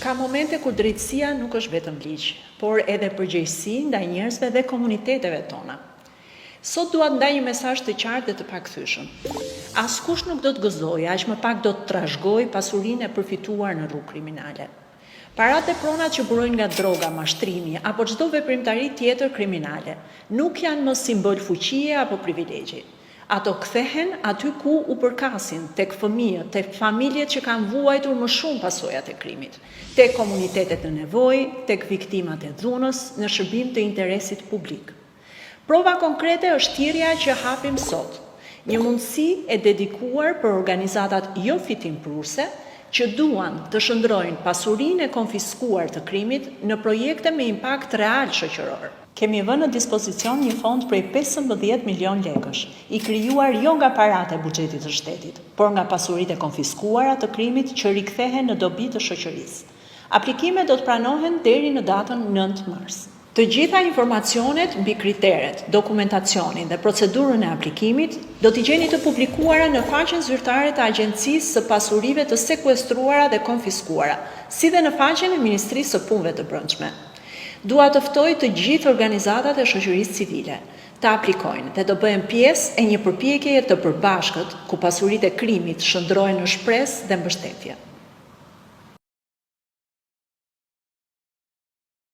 Ka momente kur drejtësia nuk është vetëm ligj, por edhe përgjegjësi ndaj njerëzve dhe komuniteteve tona. Sot dua të ndaj një mesazh të qartë dhe të pakthyeshëm. Askush nuk do të gëzojë, aq më pak do të trashëgojë pasurinë e përfituar në rrugë kriminale. Paratë e pronat që burojnë nga droga, mashtrimi apo çdo veprimtari tjetër kriminale nuk janë më simbol fuqie apo privilegji. Ato kthehen aty ku u përkasin, tek fëmijët, tek familjet që kanë vuajtur më shumë pasojat e krimit, tek komunitetet në nevojë, tek viktimat e dhunës, në shërbim të interesit publik. Prova konkrete është thirrja që hapim sot, një mundësi e dedikuar për organizatat jo fitimprurse që duan të shndrojnë pasurinë e konfiskuar të krimit në projekte me impakt real shoqëror. Kemi vënë në dispozicion një fond prej 15 milion lekësh, i krijuar jo nga paratë e buxhetit të shtetit, por nga pasuritë e konfiskuara të krimit që rikthehen në dobi të shoqërisë. Aplikimet do të pranohen deri në datën 9 mars. Të gjitha informacionet mbi kriteret, dokumentacionin dhe procedurën e aplikimit do t'i gjeni të publikuara në faqen zyrtare të Agjencisë së Pasurive të Sekuestruara dhe Konfiskuara, si dhe në faqen e Ministrisë së Punëve të Brendshme. Dua të ftoj të gjithë organizatat e shoqërisë civile të aplikojnë dhe të bëhen pjesë e një përpjekjeje të përbashkët ku pasuritë e krimit shndrohen në shpresë dhe mbështetje.